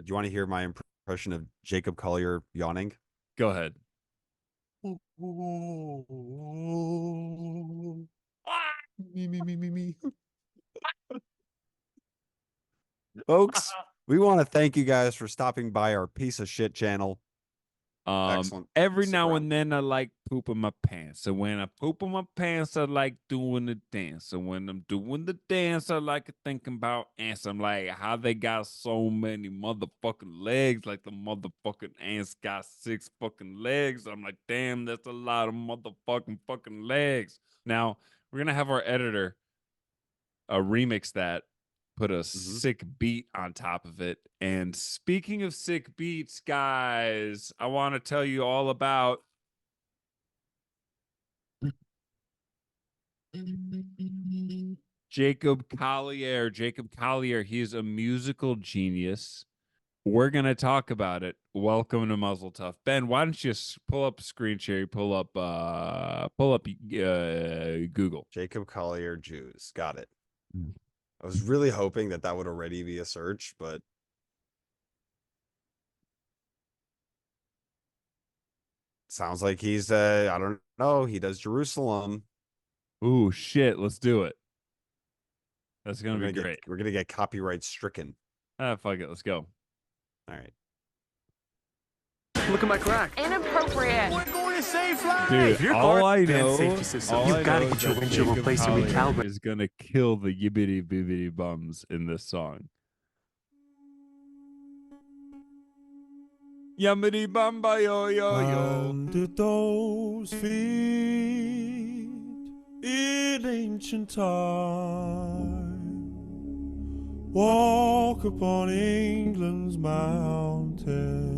you want to hear my impression of Jacob Collier yawning? Go ahead. Me, me, me, me, me. Folks, we want to thank you guys for stopping by our piece of shit channel. Excellent. Every Stick now around. and then I like pooping my pants. And when I poop in my pants, I like doing the dance. And when I'm doing the dance, I like thinking about ants. I'm like, how they got so many motherfucking legs? Like the motherfucking ants got 6 fucking legs. I'm like, damn, that's a lot of motherfucking fucking legs. Now, we're gonna have our editor remix that, put a sick beat on top of it. And speaking of sick beats, guys, I want to tell you all about Jacob Collier. Jacob Collier, he's a musical genius. We're going to talk about it. Welcome to Muzzle Tough. Ben, why don't you pull up screen share, pull up Google. Jacob Collier Jews. Got it. I was really hoping that that would already be a search, but sounds like he's I don't know, he does Jerusalem. Ooh, shit, let's do it. That's going to be great. We're gonna get copyright stricken. Ah, fuck it, let's go. All right. Look at my crack. Inappropriate. We're going to save lives. Dude, If your all car I bad know, safety system, all you've I got to know get is your that windshield Jacob replaced and Collier recalibrated. is gonna kill the yibbity bibbity bums in this song. Yummity bumba yo yo yo. Under those feet in ancient time, walk upon England's mountain.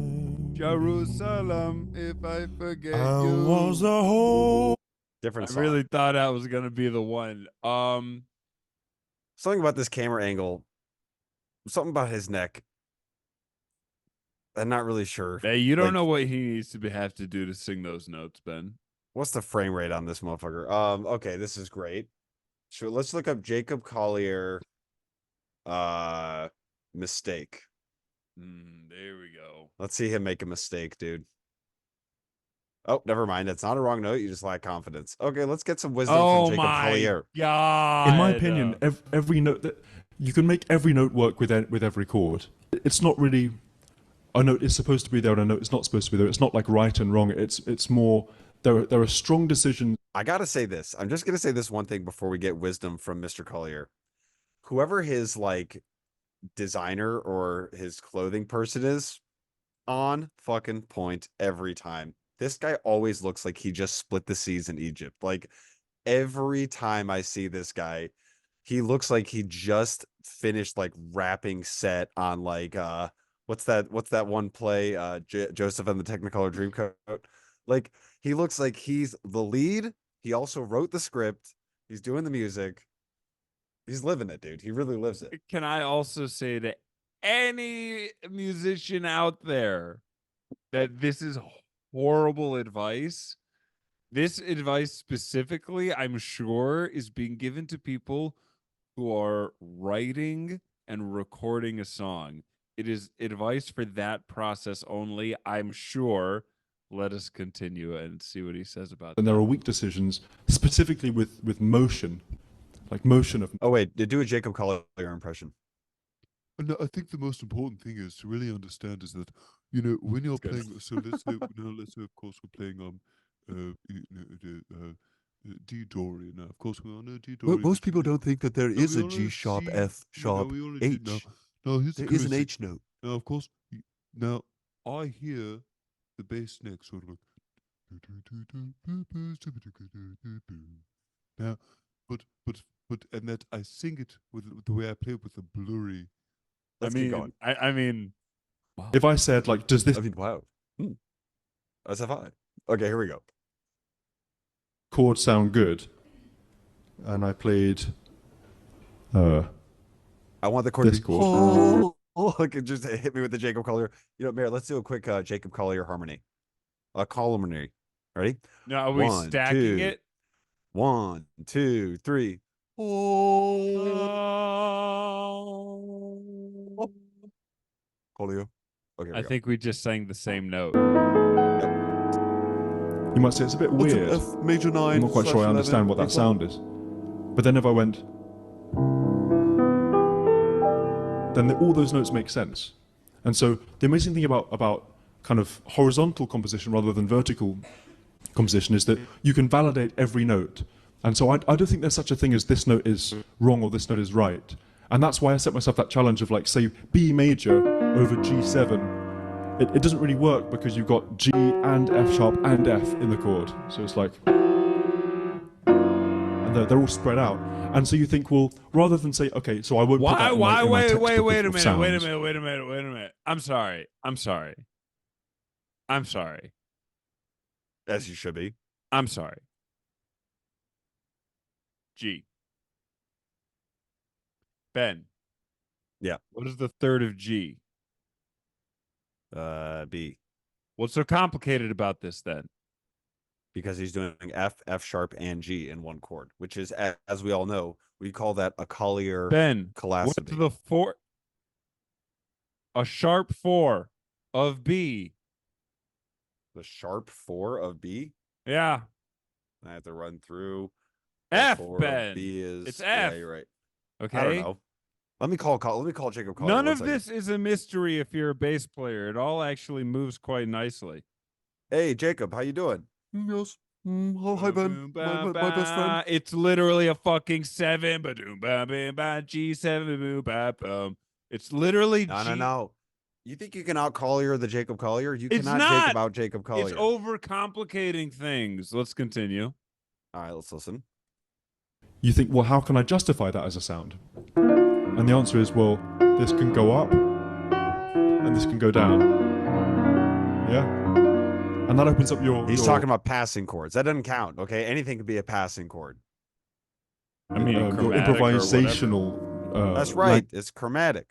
Jerusalem, if I forget I you. was the whole. Different I song. really thought that was gonna be the one. Something about this camera angle, something about his neck. I'm not really sure. Hey, you don't Like, know what he needs to have to do to sing those notes, Ben. what's the frame rate on this motherfucker? Okay, this is great. So let's look up Jacob Collier mistake. There we go. Let's see him make a mistake, dude. Oh, never mind. That's not a wrong note. You just lack confidence. Okay, let's get some wisdom from Jacob Collier. God. In my opinion, every note that you can make every note work with every chord. It's not really a note is supposed to be there and a note is not supposed to be there. It's not like right and wrong. It's more there are strong decisions. I gotta say this. I'm just gonna say this one thing before we get wisdom from Mr. Collier. Whoever his like designer or his clothing person is, on fucking point every time. This guy always looks like he just split the seas in Egypt. Like every time I see this guy, he looks like he just finished like wrapping set on like what's that one play Joseph and the Technicolor Dreamcoat. Like he looks like he's the lead. He also wrote the script. He's doing the music. He's living it, dude. He really lives it. Can I also say to any musician out there that this is horrible advice? This advice specifically, I'm sure, is being given to people who are writing and recording a song. It is advice for that process only, I'm sure. Let us continue and see what he says about that. And there are weak decisions, specifically with motion, like motion of. Oh wait, do a Jacob Collier impression. No, I think the most important thing is to really understand is that when you're playing. So let's say of course we're playing D Dorian. Now, of course we all know D Dorian. Most people don't think that there is we a all know G sharp, C, F sharp, we all know H. Now here's the There is an crazy- H note. Now of course, now I hear the bass neck sort of like. Now, but and that I sing it with the way I play it with the blurry. Let's keep going. I mean, Wow. If I said like, does this I mean, wow. That's a fine. Okay, here we go. chord sound good? And I played. I want the chord to This be chord. like it just hit me with the Jacob Collier. Mayor, let's do a quick Jacob Collier harmony. A columnary. Ready? no, are we One, stacking two. it? 1, 2, 3. Oh. Collier. Okay, I think we just sang the same note. You might say it's a bit What's weird. an F major 9? I'm not quite sure I understand what that sound is. But then if I went, then all those notes make sense. And so the amazing thing about kind of horizontal composition rather than vertical composition is that you can validate every note. And so I don't think there's such a thing as this note is wrong or this note is right. And that's why I set myself that challenge of, like, say, B major over G7. It doesn't really work because you've got G and F sharp and F in the chord. So it's like, and they're all spread out. And so you think, well, rather than say, okay, so I won't put that in my textbook Wait a of minute, sounds. wait a minute. I'm sorry. as you should be. I'm sorry. G. Ben. Yeah. What is the third of G? B, What's so complicated about this then? because he's doing F, F sharp, and G in one chord, which is, as we all know, we call that a Collier Ben, what's calassity. the four? A sharp 4 of B. The sharp 4 of B. Yeah. I have to run through. The F, 4 of Ben. B is. It's Yeah, F. you're right. Okay. I don't know. Let me call Jacob Collier. None one of second. this is a mystery if you're a bass player. It all actually moves quite nicely. Hey, Jacob, how you doing? Yes. Oh, hi, Ben. My best friend. It's literally a fucking 7. G7. It's literally No. You think you can out Collier the Jacob Collier? You It's cannot not. Jacob out Jacob Collier. It's overcomplicating things. Let's continue. All right, let's listen. You think, well, how can I justify that as a sound? And the answer is, well, this can go up and this can go down. Yeah? And that opens up your... He's your, talking about passing chords. That doesn't count, okay? Anything could be a passing chord. I mean, your chromatic or whatever. improvisational... That's right. It's chromatic.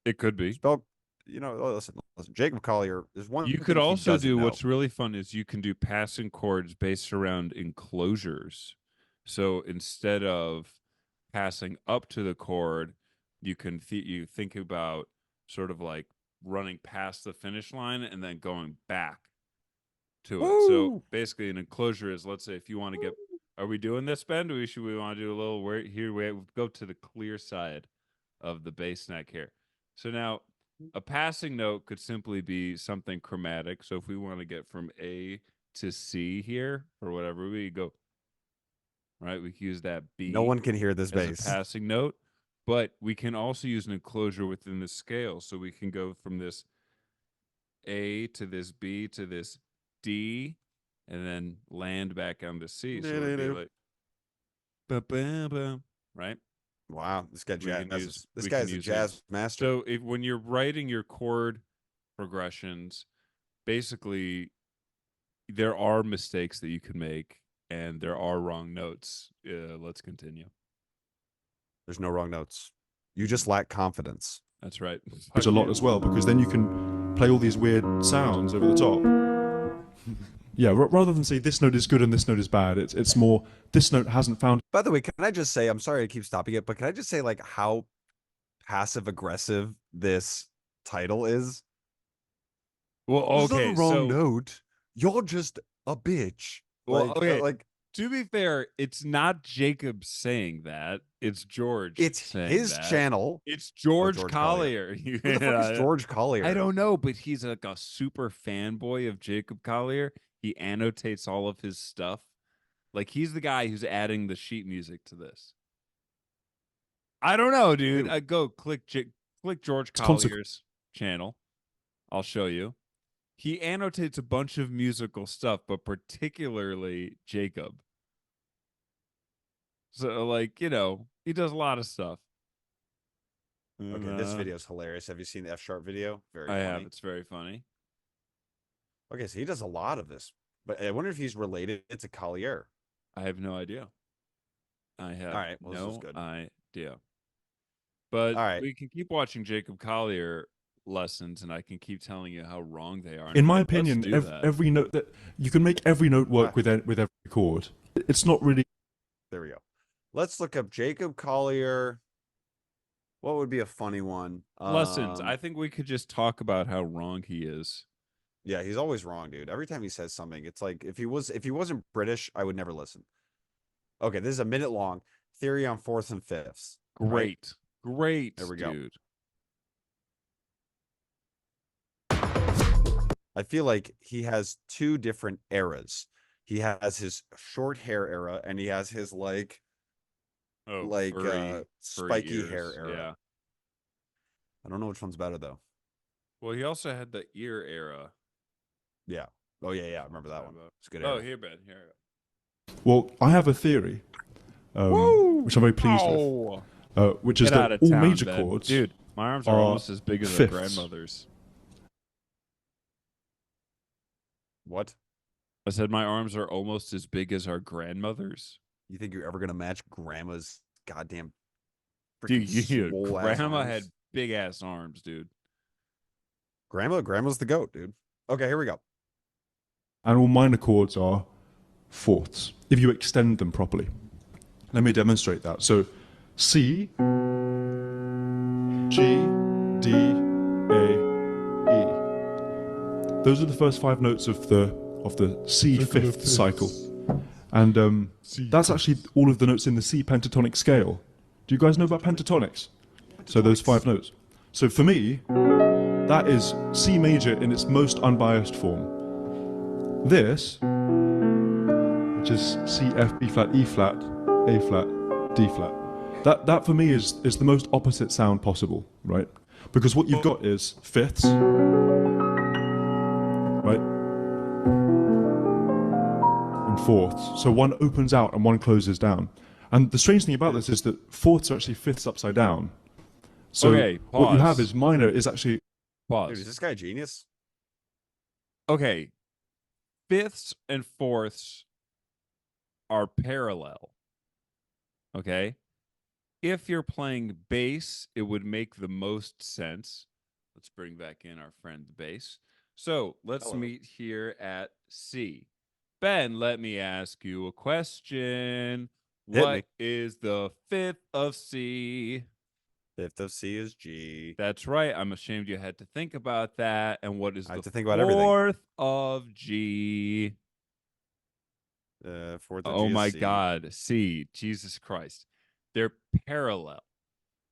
It could be. Spell, listen. Jacob Collier is one. You thing could he also doesn't do know. what's really fun is you can do passing chords based around enclosures. So instead of passing up to the chord, you can you think about sort of like running past the finish line and then going back to it. So Woo! basically, an enclosure is, let's say, if you want to get. Are we doing this, Ben? Do we want to do a little where here? We go to the clear side of the bass neck here. So now a passing note could simply be something chromatic. So if we want to get from A to C here or whatever, we go, right? We can use that B. No one can hear this as bass. a passing note, but we can also use an enclosure within the scale. So we can go from this A to this B to this D and then land back on the C. So it'd be like, ba-ba-ba, right? Wow, this guy We can jazz. use- This we guy's can a use jazz master. So if when you're writing your chord progressions, basically there are mistakes that you can make and there are wrong notes. Let's continue. There's no wrong notes. You just lack confidence. That's right. a lot as well, because then you can play all these weird sounds over the top. Yeah, rather than say this note is good and this note is bad, it's more this note hasn't found. By the way, can I just say, I'm sorry to keep stopping it, but can I just say, like, how passive aggressive this title is? Well, There's okay, not a wrong so note. You're just a bitch. Well, like, okay. like to be fair, it's not Jacob saying that. It's George. it's saying his that. channel. It's George, George Collier. Who the fuck is George Collier? I don't know, but he's like a super fanboy of Jacob Collier. He annotates all of his stuff. Like he's the guy who's adding the sheet music to this. I don't know, dude. Go click George Collier's channel. I'll show you. He annotates a bunch of musical stuff, but particularly Jacob. So, like, he does a lot of stuff. Okay, this video is hilarious. Have you seen the F sharp video? Very I funny. have. It's very funny. Okay, so he does a lot of this. But I wonder if he's related to Collier. I have no idea. I have All right, well, this is no good. idea. But All right. we can keep watching Jacob Collier lessons, and I can keep telling you how wrong they are. In my Let's opinion, do that. every note that you can make every note work with every chord. It's not really. There we go. Let's look up Jacob Collier What would be a funny one? Lessons. I think we could just talk about how wrong he is. Yeah, he's always wrong, dude. Every time he says something, it's like if he wasn't British, I would never listen. Okay, this is a minute long. Theory on fourths and fifths. right? Great. Great, There we go. dude. I feel like he has two different eras. He has his short hair era, and he has his Oh, furry spiky hair ears, era. Yeah. I don't know which one's better though. Well, he also had the ear era. Yeah. Oh yeah, I remember that one. It's a good Oh, era. here, Ben. Here. Well, I have a theory, which I'm very pleased with, which is Get out that of all town, major Ben. chords, Dude, my arms are are almost as big as our fifths. grandmother's. What? I said my arms are almost as big as our grandmother's. You think you're ever gonna match grandma's goddamn Dude, freaking swole-ass grandma had arms? big ass arms, dude. Grandma's the goat, dude. Okay, here we go. and all minor chords are fourths if you extend them properly. Let me demonstrate that. So, C, G, D, A, E. Those are the first 5 notes of the C Circle of fifth fifths. cycle, and C that's actually all of the notes in the C pentatonic scale. Do you guys know about pentatonics? So those 5 notes. So for me, that is C major in its most unbiased form. This, which is C, F, B flat, E flat, A flat, D flat. That for me is the most opposite sound possible, right? Because what you've got is fifths, right? And fourths. So one opens out and one closes down. And the strange thing about this is that fourths are actually fifths upside down. So Okay, what you have pause. is minor is actually Dude, Pause. is this guy a genius? Okay. Fifths and fourths are parallel. Okay. If you're playing bass, it would make the most sense. Let's bring back in our friend the bass. So let's Hello. meet here at C. Ben, let me ask you a question. Hit What me. is the fifth of C? Fifth of C is G. That's right. I'm ashamed you had to think about that. And what is I have the to think about everything. fourth of G? Fourth of Oh G is my C. God. C. Jesus Christ. They're parallel.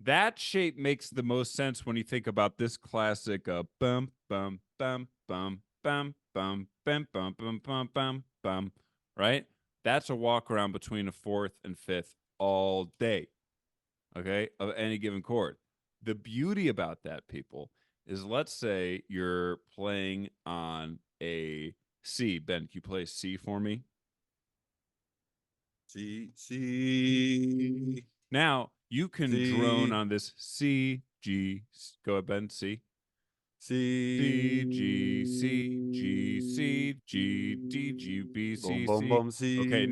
That shape makes the most sense when you think about this classic bum bum bum bum bum bum bum bum bum bum bum bum. Right? That's a walk around between a fourth and fifth all day. Okay, of any given chord. The beauty about that, people, is let's say you're playing on a C. Ben, can you play a C for me? C. Now you can drone C. on this C G. Go ahead, Ben. C C. G C G C G D G B C Boom, boom, C. boom, C. Okay,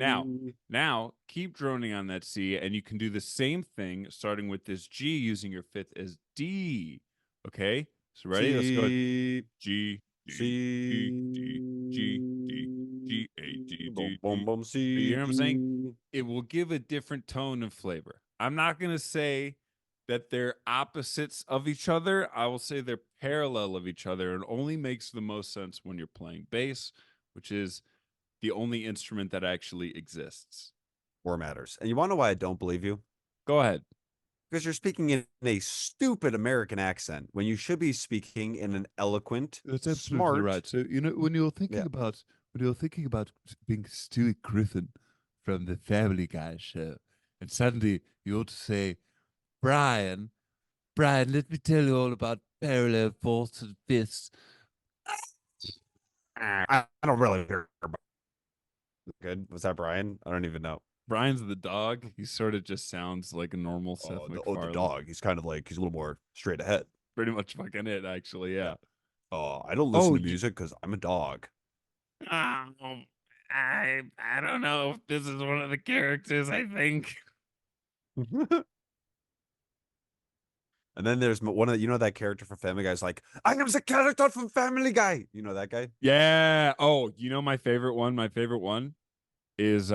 now keep droning on that C, and you can do the same thing starting with this G using your fifth as D. Okay, so ready? Let's go. C. G D C. D D G D G A D Boom, D boom, D. boom, C. You know what I'm saying? It will give a different tone and flavor. I'm not gonna say that they're opposites of each other. I will say they're parallel of each other, and only makes the most sense when you're playing bass, which is the only instrument that actually exists. Or matters. And you want to know why I don't believe you? Go ahead. Because you're speaking in a stupid American accent when you should be speaking in an eloquent, That's absolutely smart. right. So when you're thinking Yeah. about being Stewie Griffin from the Family Guy show, and suddenly you ought to say, Brian, let me tell you all about parallel fourths and fifths. I don't really care about. Good. Was that Brian? I don't even know. Brian's the dog. He sort of just sounds like a normal Seth The MacFarlane. dog. He's kind of like he's a little more straight ahead. Pretty much fucking it, actually. Yeah. Oh, I don't listen Oh, to music because I'm a dog. I don't know if this is one of the characters. I think. And then there's one of that character from Family Guy is like, I am the character from Family Guy. You know that guy? Yeah. Oh, you know my favorite one. My favorite one is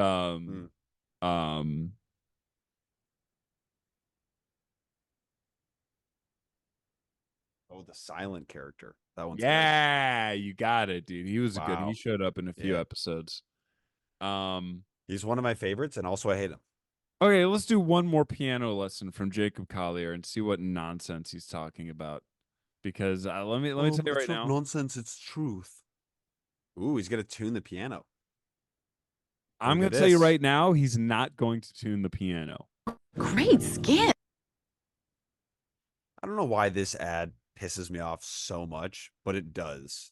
Oh, the silent character. That one's great. Yeah, you got it, dude. He was good. Wow. He showed up in a few Yeah. episodes. He's one of my favorites, and also I hate him. Okay, let's do one more piano lesson from Jacob Collier and see what nonsense he's talking about. Because let me tell you right now. Nonsense. It's truth. Ooh, he's gonna tune the piano. I'm Look going at to tell you this. right now, he's not going to tune the piano. Great skin. I don't know why this ad pisses me off so much, but it does.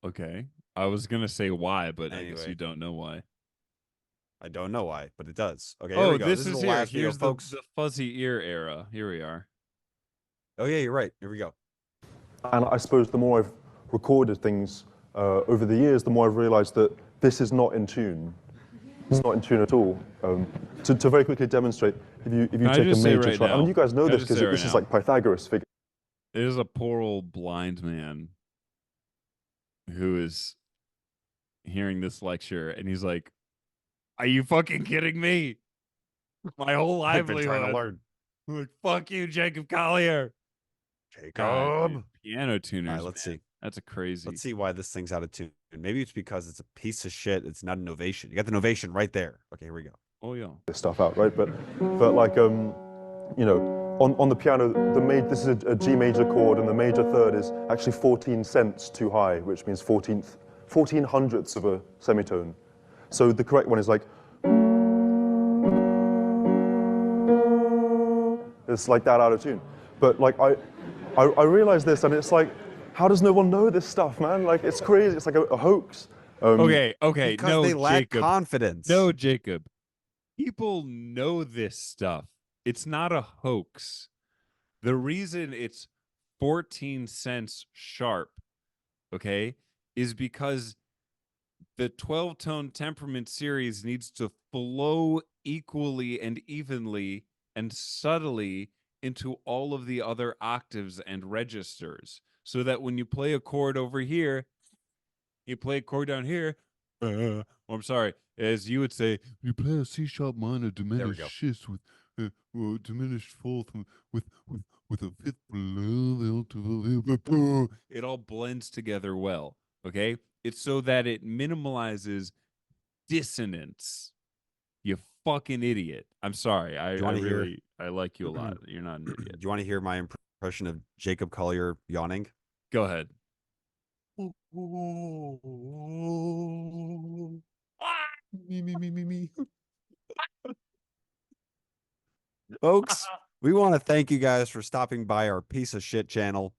Okay. I was going to say why, but I guess Anyway. you don't know why. I don't know why, but it does. Okay, here Oh, we go. this is is the here. last video, Here's folks. the fuzzy ear era. Here we are. Oh yeah, you're right. Here we go. And I suppose the more I've recorded things over the years, the more I've realized that this is not in tune. It's not in tune at all. To very quickly demonstrate, if you I take a just say major right triad, I mean, now- you guys know can I this just because say right this is now? like Pythagoras figure. There's a poor old blind man who is hearing this lecture, and he's like, "Are you fucking kidding me? My whole I've been livelihood." trying to learn. I'm like, fuck you, Jacob Collier. Jacob. God, dude, piano tuners. All right, let's man. see. That's a crazy. Let's see why this thing's out of tune. Maybe it's because it's a piece of shit. It's not innovation. You got the innovation right there. Okay, here we go. Oh yeah. This stuff out, right? But like you know, on the piano, this is a G major chord, and the major third is actually 14 cents too high, which means 14 hundredths of a semitone. So the correct one is like, it's like that out of tune. But like I realized this, and it's like, how does no one know this stuff, man? Like, it's crazy. It's like a hoax. Okay. Because No, they lack Jacob. confidence. No, Jacob. People know this stuff. It's not a hoax. The reason it's 14 cents sharp, okay, is because the 12-tone temperament series needs to flow equally and evenly and subtly into all of the other octaves and registers, so that when you play a chord over here, you play a chord down here, or I'm sorry, as you would say, you play a C sharp minor diminished go. sixth with diminished fourth with a fifth below the octave. It all blends together well. Okay, it's so that it minimalizes dissonance. You fucking idiot. I'm sorry. I wanna hear- really I like you a lot. You're not an Do idiot. you want to hear my impression of Jacob Collier yawning? Go ahead. Me. Folks, we want to thank you guys for stopping by our piece of shit channel.